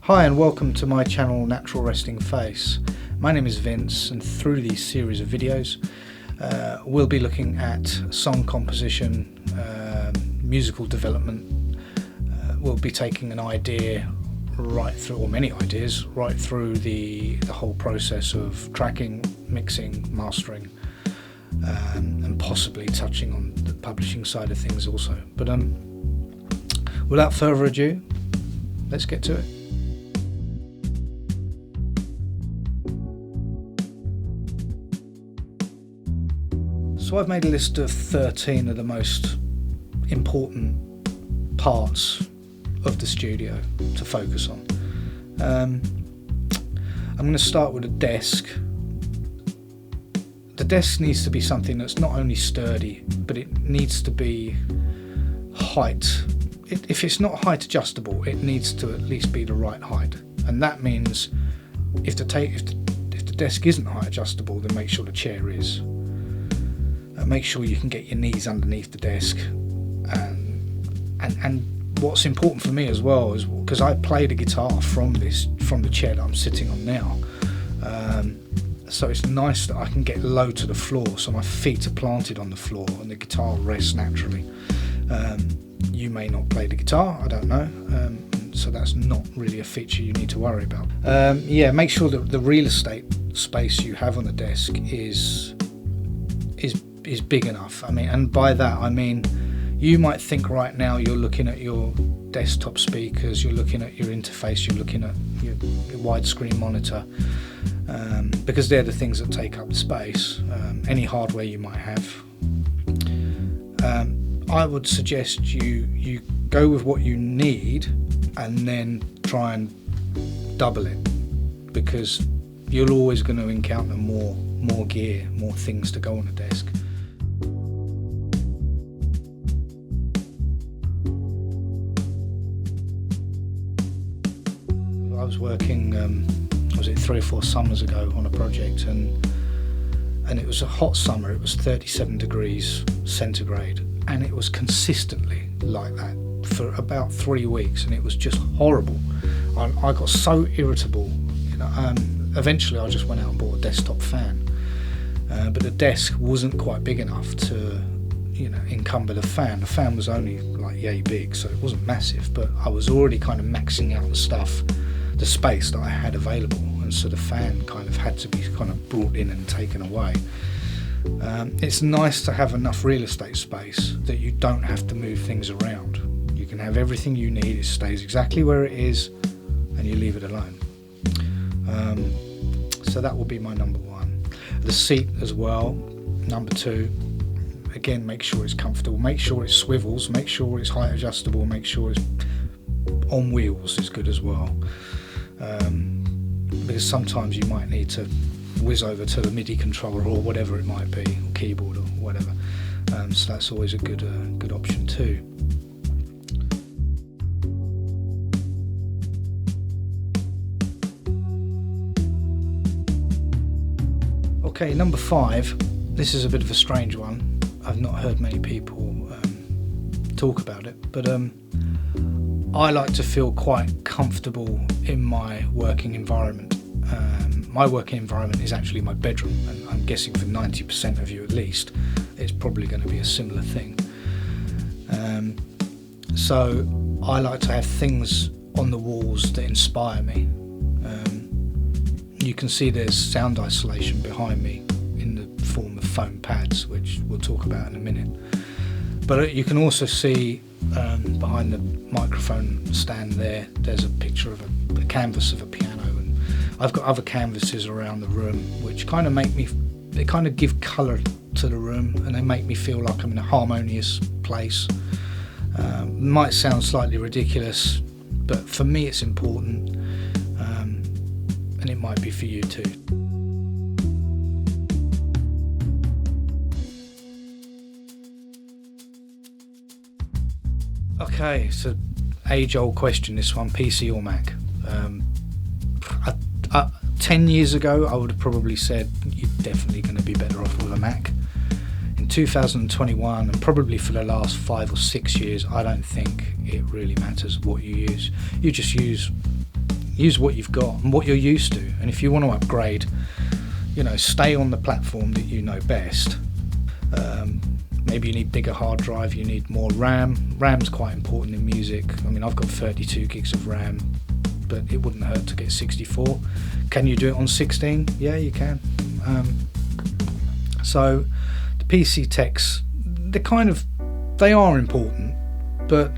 Hi and welcome to my channel Natural Resting Face. My name is Vince, and through these series of videos we'll be looking at song composition, musical development. We'll be taking an idea right through, or many ideas, right through the whole process of tracking, mixing, mastering, and possibly touching on the publishing side of things also. But without further ado, let's get to it. So I've made a list of 13 of the most important parts of the studio to focus on. I'm going to start with a desk. The desk needs to be something that's not only sturdy, but it needs to be height. If it's not height adjustable, it needs to at least be the right height. And that means if the desk isn't height adjustable, then make sure the chair is. Make sure you can get your knees underneath the desk, and what's important for me as well is because I play the guitar from the chair that I'm sitting on now, so it's nice that I can get low to the floor, so my feet are planted on the floor and the guitar rests naturally. You may not play the guitar, I don't know, so that's not really a feature you need to worry about. Make sure that the real estate space you have on the desk is big enough. And by that I mean you might think right now you're looking at your desktop speakers, you're looking at your interface, you're looking at your widescreen monitor, because they're the things that take up the space, any hardware you might have. I would suggest you go with what you need and then try and double it, because you're always going to encounter more gear, more things to go on the desk. I was working, was it 3 or 4 summers ago on a project, and it was a hot summer. It was 37 degrees centigrade, and it was consistently like that for about 3 weeks, and it was just horrible. I got so irritable, eventually I just went out and bought a desktop fan, but the desk wasn't quite big enough to encumber the fan. The fan was only like yay big, so it wasn't massive, but I was already kind of maxing out the space that I had available, and so the fan kind of had to be kind of brought in and taken away. It's nice to have enough real estate space that you don't have to move things around. You can have everything you need, it stays exactly where it is, and you leave it alone. So that will be my number 1. The seat as well, number 2. Again, make sure it's comfortable, make sure it swivels, make sure it's height adjustable, make sure it's on wheels is good as well. Because sometimes you might need to whiz over to the MIDI controller or whatever it might be, or keyboard or whatever. So that's always a good option too. Okay, number 5. This is a bit of a strange one. I've not heard many people talk about it, but I like to feel quite comfortable in my working environment. My working environment is actually my bedroom, and I'm guessing for 90% of you at least, it's probably going to be a similar thing. So I like to have things on the walls that inspire me. You can see there's sound isolation behind me in the form of foam pads, which we'll talk about in a minute. But you can also see behind the microphone stand there's a picture of a canvas of a piano, and I've got other canvases around the room which kind of give colour to the room, and they make me feel like I'm in a harmonious place. Might sound slightly ridiculous, but for me it's important, and it might be for you too. Okay, it's an age-old question, this one, PC or Mac. 10 years ago I would have probably said you're definitely going to be better off with a Mac. In 2021, and probably for the last 5 or 6 years, I don't think it really matters what you use. You just use use what you've got and what you're used to. And if you want to upgrade, stay on the platform that you know best. Maybe you need bigger hard drive, you need more RAM. RAM's quite important in music. I mean, I've got 32 gigs of RAM, but it wouldn't hurt to get 64. Can you do it on 16? Yeah, you can. So the PC techs, they are important, but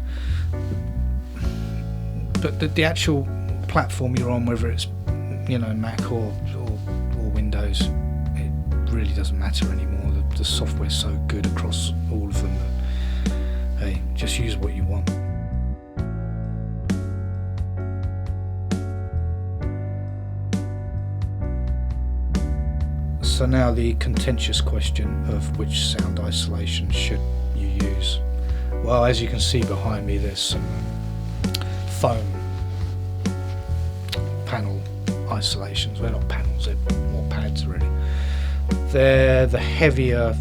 the actual platform you're on, whether it's Mac or Windows, it really doesn't matter anymore. The software's so good across all of them that, hey, just use what you want. So now the contentious question of which sound isolation should you use. Well, as you can see behind me, there's some foam panel isolations. They're not panels, they're more pads really. They're the heavier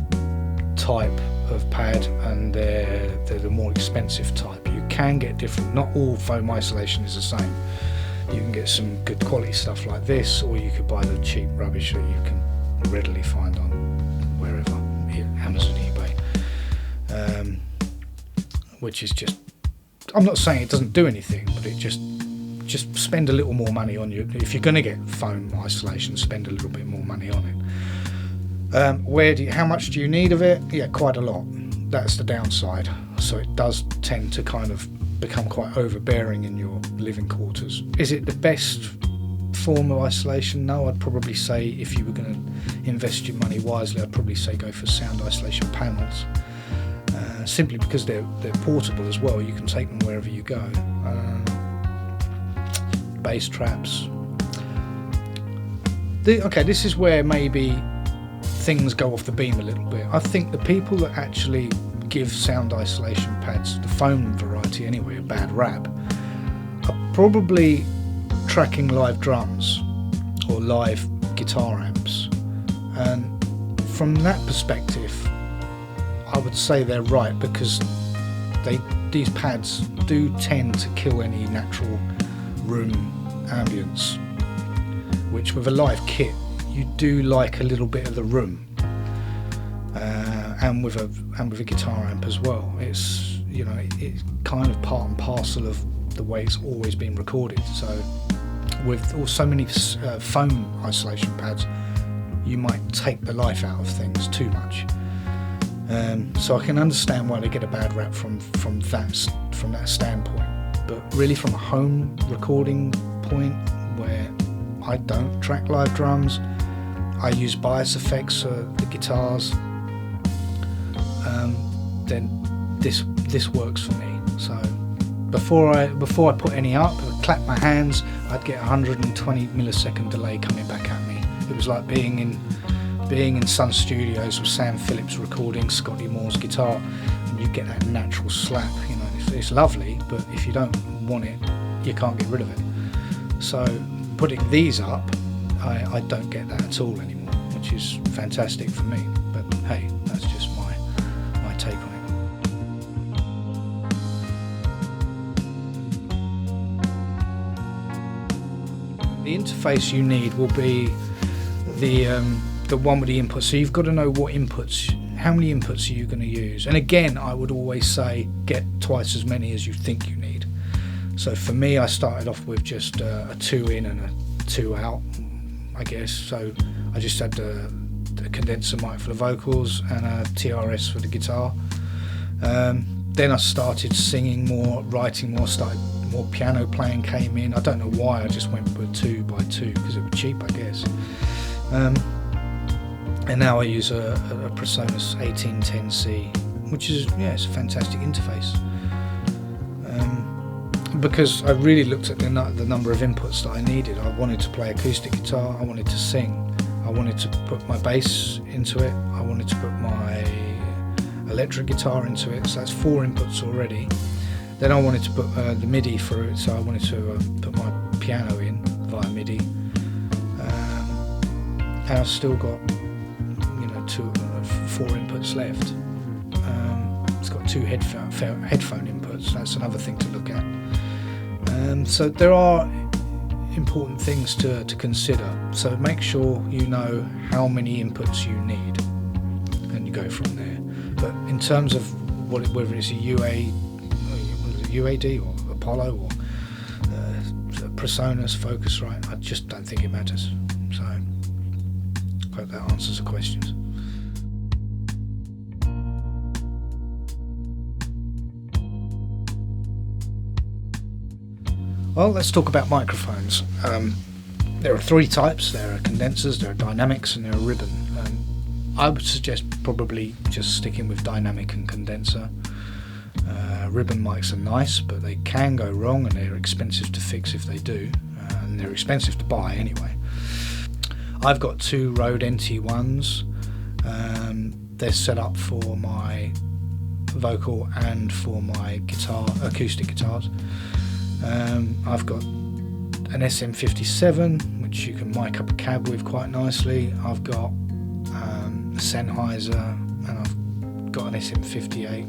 type of pad, and they're the more expensive type. You can get different, not all foam isolation is the same. You can get some good quality stuff like this, or you could buy the cheap rubbish that you can readily find on wherever, Amazon, eBay, which is just, I'm not saying it doesn't do anything, but it just spend a little more money on you. If you're going to get foam isolation, spend a little bit more money on it. How much do you need of it? Yeah, quite a lot. That's the downside. So it does tend to kind of become quite overbearing in your living quarters. Is it the best form of isolation? No, I'd probably say if you were going to invest your money wisely, I'd probably say go for sound isolation panels. Simply because they're portable as well. You can take them wherever you go. Bass traps. This is where maybe things go off the beam a little bit. I think the people that actually give sound isolation pads, the foam variety anyway, a bad rap, are probably tracking live drums or live guitar amps. And from that perspective, I would say they're right, because these pads do tend to kill any natural room ambience, which with a live kit you do like a little bit of the room, and with a guitar amp as well. It's it's kind of part and parcel of the way it's always been recorded. So with so many foam isolation pads, you might take the life out of things too much. So I can understand why they get a bad rap from that standpoint. But really, from a home recording point where I don't track live drums, I use bias effects for the guitars, then this works for me. So before I put any up, I'd clap my hands, I'd get 120 millisecond delay coming back at me. It was like being in Sun Studios with Sam Phillips recording Scotty Moore's guitar, and you get that natural slap. It's lovely, but if you don't want it, you can't get rid of it. So putting these up, I don't get that at all anymore, which is fantastic for me. But hey, that's just my take on it. The interface you need will be the one with the inputs. So you've got to know what inputs, how many inputs are you going to use. And again, I would always say get twice as many as you think you need. So for me, I started off with just a 2 in and a 2 out, I guess. So I just had the condenser mic for the vocals and a TRS for the guitar. Then I started singing more, writing more, more piano playing came in. I don't know why, I just went with 2x2 because it was cheap, I guess. And now I use a PreSonus 1810C, which is, it's a fantastic interface. Because I really looked at the number of inputs that I needed. I wanted to play acoustic guitar, I wanted to sing, I wanted to put my bass into it, I wanted to put my electric guitar into it, so that's 4 inputs already. Then I wanted to put the MIDI for it, so I wanted to put my piano in via MIDI. And I've still got 4 inputs left. It's got 2 headphone inputs. That's another thing to look at. So there are important things to consider. So make sure you know how many inputs you need, and you go from there. But in terms of whether it's a UAD or Apollo or PreSonus, Focusrite, I just don't think it matters. So I hope that answers the questions. Well, let's talk about microphones. There are three types. There are condensers, there are dynamics, and there are ribbon. I would suggest probably just sticking with dynamic and condenser. Ribbon mics are nice, but they can go wrong, and they're expensive to fix if they do, and they're expensive to buy anyway. I've got two Rode NT1s. They're set up for my vocal and for my guitar, acoustic guitars. I've got an SM57, which you can mic up a cab with quite nicely. I've got a Sennheiser, and I've got an SM58.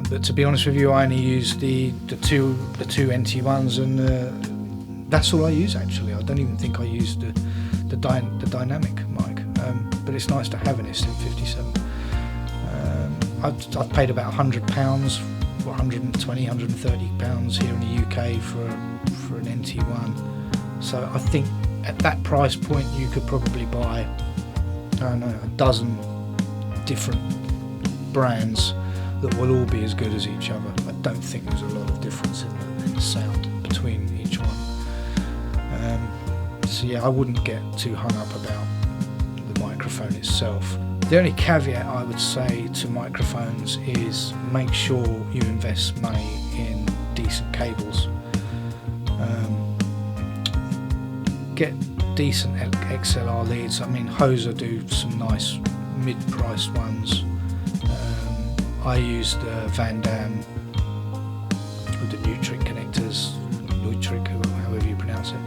But to be honest with you, I only use the two NT1s, and that's all I use actually. I don't even think I use the dynamic mic. But it's nice to have an SM57. I've paid about £100, or 120, £130 here in the UK for an NT1. So I think at that price point you could probably buy, I don't know, a dozen different brands that will all be as good as each other. I don't think there's a lot of difference in the sound between each one. So yeah, I wouldn't get too hung up about the microphone itself. The only caveat I would say to microphones is make sure you invest money in decent cables. Get decent XLR leads. I mean, Hoser do some nice mid-priced ones. I used Van Dam with the Neutrik connectors, Neutrik, however you pronounce it.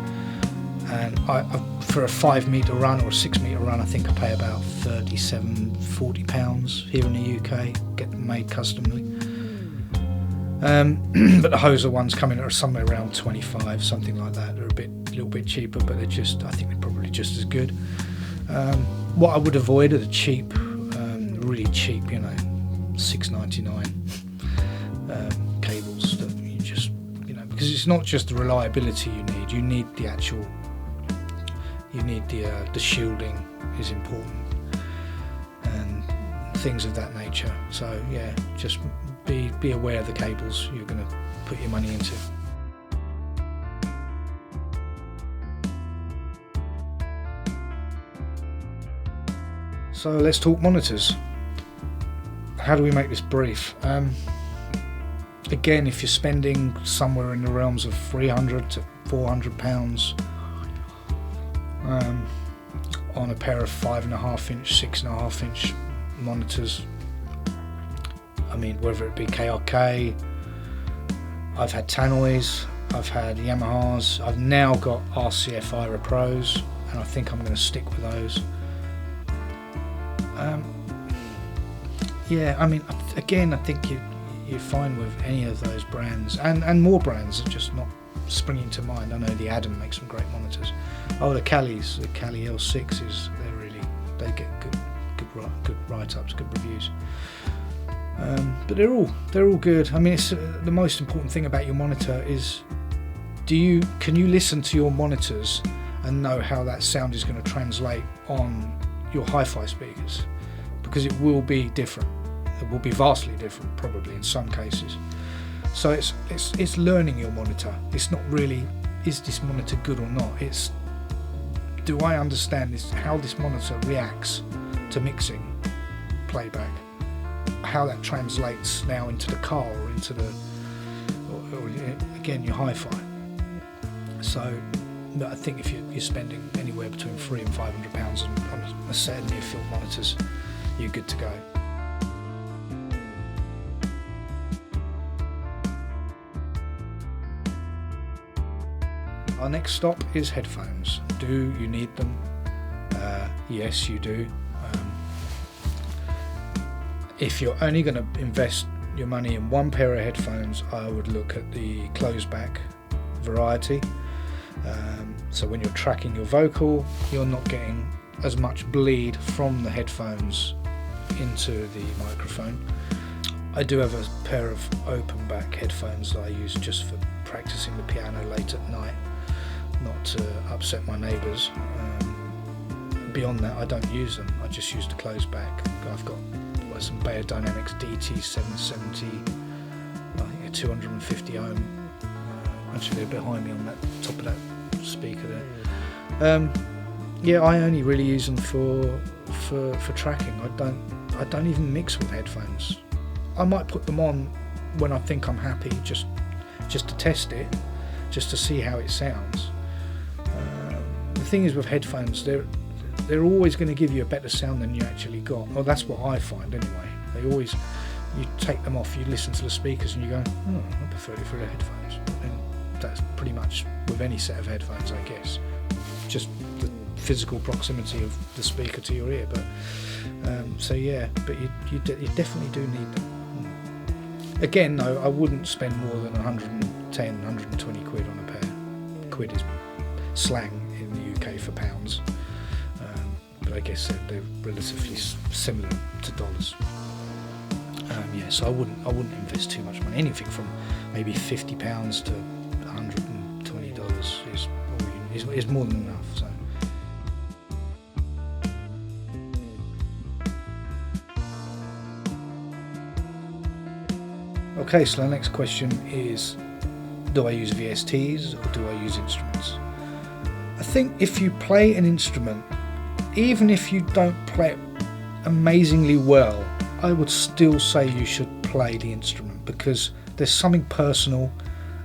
And I for a 5 metre run or a 6 metre run, I think I pay about £40 here in the UK, get them made customly. But the Hoser ones come in at somewhere around 25, something like that. They're a little bit cheaper, but I think they're probably just as good. What I would avoid are the cheap, really cheap, $6.99 cables that you just, because it's not just the reliability you need the actual. You need the shielding is important and things of that nature. So yeah, just be aware of the cables you're going to put your money into. So let's talk monitors. How do we make this brief? Again, if you're spending somewhere in the realms of £300 to £400 on a pair of 5.5 inch, 6.5 inch monitors. I mean, whether it be KRK, I've had Tannoys, I've had Yamahas, I've now got RCF Ira Pros, and I think I'm going to stick with those. Yeah, I mean, again, I think you're fine with any of those brands, and more brands are just not springing to mind. I know the Adam makes some great monitors. Oh, the Callis, the Cali L6s, they get good write-ups, good reviews. But they're all good. I mean, it's the most important thing about your monitor is can you listen to your monitors and know how that sound is going to translate on your hi-fi speakers, because it will be different. It will be vastly different, probably in some cases. So it's learning your monitor. It's not really, is this monitor good or not? It's, do I understand how this monitor reacts to mixing, playback, how that translates now into the car or into or again your hi-fi. So I think if you're spending anywhere between £300 and £500 on a set of near-field monitors, you're good to go. Our next stop is headphones. Do you need them? Yes, you do. If you're only going to invest your money in one pair of headphones, I would look at the closed back variety. So when you're tracking your vocal, you're not getting as much bleed from the headphones into the microphone. I do have a pair of open back headphones that I use just for practicing the piano late at night, not to upset my neighbours. Beyond that, I don't use them. I just use the closed back. I've got some Beyerdynamics DT770, I think a 250 ohm. Actually, they're behind me on that top of that speaker there. Yeah, I only really use them for tracking. I don't even mix with headphones. I might put them on when I think I'm happy, just to test it, just to see how it sounds. The thing is with headphones, they're always going to give you a better sound than you actually got. Well, that's what I find anyway. You take them off, you listen to the speakers and you go, oh, I prefer it through the headphones. And that's pretty much with any set of headphones, I guess. Just the physical proximity of the speaker to your ear. But so yeah, but you definitely do need them. Again, though, I wouldn't spend more than 110, 120 quid on a pair. Quid is slang in the UK for pounds. But I guess they're relatively similar to dollars. Yeah, so I wouldn't invest too much money. Anything from maybe £50 to $120 is more than enough. So. Okay, so the next question is, do I use VSTs or do I use instruments? I think if you play an instrument, even if you don't play it amazingly well, I would still say you should play the instrument, because there's something personal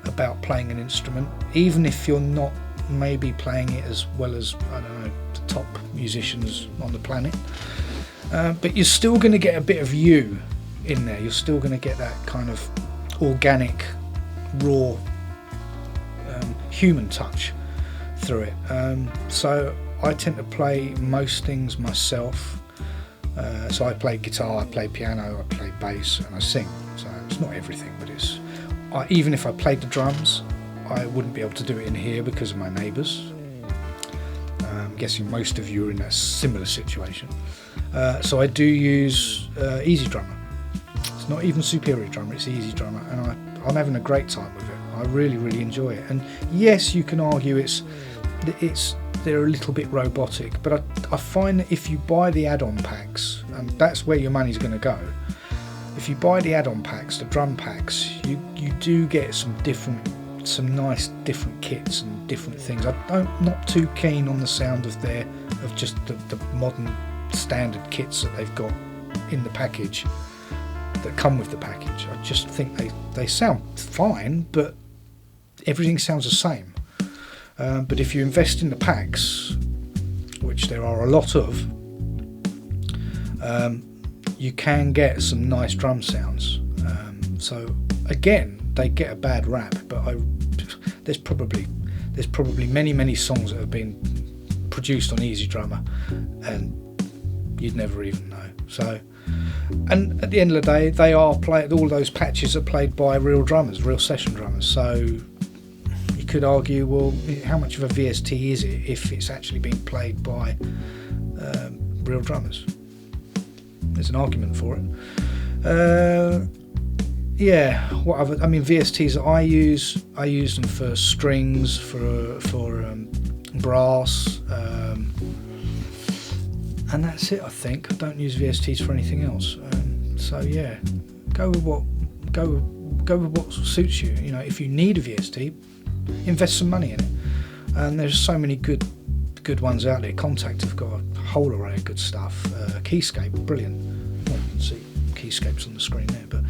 about playing an instrument, even if you're not maybe playing it as well as, I don't know, the top musicians on the planet. But you're still going to get a bit of you in there. You're still going to get that kind of organic, raw, human touch through it. So I tend to play most things myself. So I play guitar, I play piano, I play bass, and I sing. So it's not everything, but even if I played the drums, I wouldn't be able to do it in here because of my neighbours. I'm guessing most of you are in a similar situation. So I do use Easy Drummer. It's not even Superior Drummer, it's Easy Drummer, and I'm having a great time with it. I really, really enjoy it. And yes, you can argue they're a little bit robotic, but I find that if you buy the add-on packs, and that's where your money's going to go, if you buy the add-on packs, the drum packs, you do get some nice different kits and different things. I'm not too keen on the sound of just the modern standard kits that they've got in the package, that come with the package. I just think they sound fine, but everything sounds the same. But if you invest in the packs, which there are a lot of, you can get some nice drum sounds. So again, they get a bad rap, but there's probably many songs that have been produced on Easy Drummer, and you'd never even know. So, and at the end of the day, they are played. All those patches are played by real drummers, real session drummers. So you could argue, well, how much of a VST is it if it's actually being played by real drummers? There's an argument for it. Yeah, what other? I mean, VSTs that I use them for strings, for brass, and that's it. I think I don't use VSTs for anything else. So yeah, go with what suits you. You know, if you need a VST, invest some money in it. And there's so many good ones out there. Kontakt have got a whole array of good stuff. Keyscape, brilliant. Well, you can see Keyscapes on the screen there, but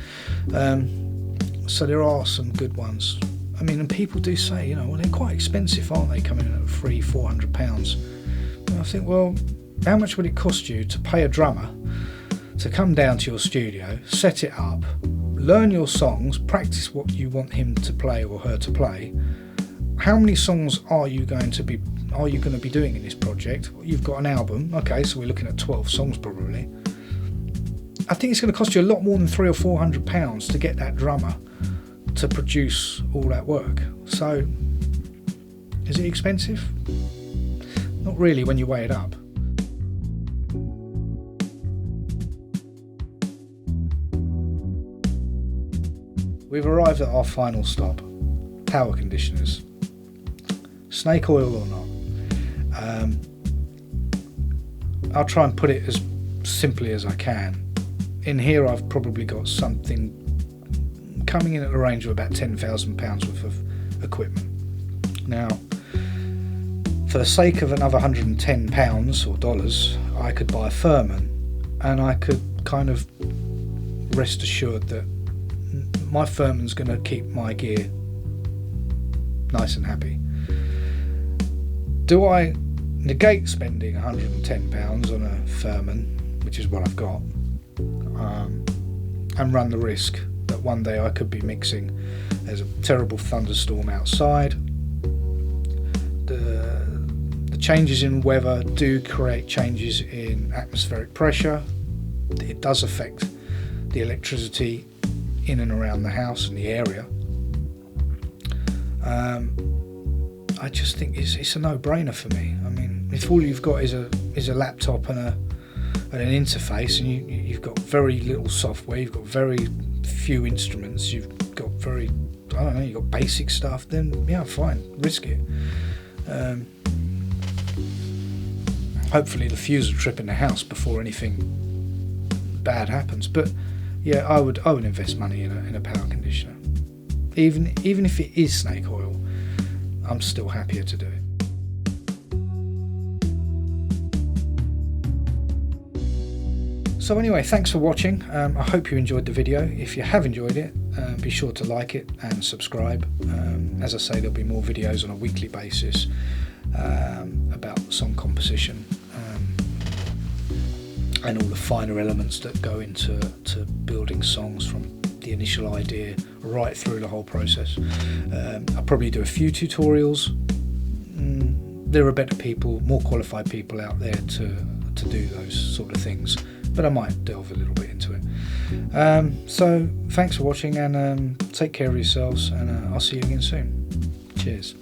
so there are some good ones. I mean, and people do say, you know, well, they're quite expensive, aren't they? Coming in at £300-400. And I think, well, how much would it cost you to pay a drummer to come down to your studio, set it up, learn your songs, practice what you want him to play or her to play? How many songs are you going to be doing in this project? You've got an album, okay, so we're looking at 12 songs probably. I think it's going to cost you a lot more than £300 or £400 to get that drummer to produce all that work. So Is it expensive? Not really when you weigh it up. We've arrived at our final stop, power conditioners. Snake oil or not. I'll try and put it as simply as I can. In here I've probably got something coming in at the range of about £10,000 worth of equipment. Now, for the sake of another £110 or dollars, I could buy a Furman, and I could kind of rest assured that my Furman's going to keep my gear nice and happy. Do I negate spending £110 on a Furman, which is what I've got, and run the risk that one day I could be mixing? There's a terrible thunderstorm outside. The changes in weather do create changes in atmospheric pressure. It does affect the electricity in and around the house and the area. I just think it's a no-brainer for me. I mean, if all you've got is a laptop and an interface, and you've got very little software, you've got very few instruments, you've got you've got basic stuff, then yeah, fine, risk it. Hopefully the fuse will trip in the house before anything bad happens. But yeah, I would invest money in a power conditioner. Even if it is snake oil, I'm still happier to do it. So anyway, thanks for watching. I hope you enjoyed the video. If you have enjoyed it, be sure to like it and subscribe. As I say, there'll be more videos on a weekly basis about song composition and all the finer elements that go into building songs, from the initial idea right through the whole process. I'll probably do a few tutorials. There are better people, more qualified people out there to do those sort of things, but I might delve a little bit into it. So thanks for watching, and take care of yourselves, and I'll see you again soon. Cheers.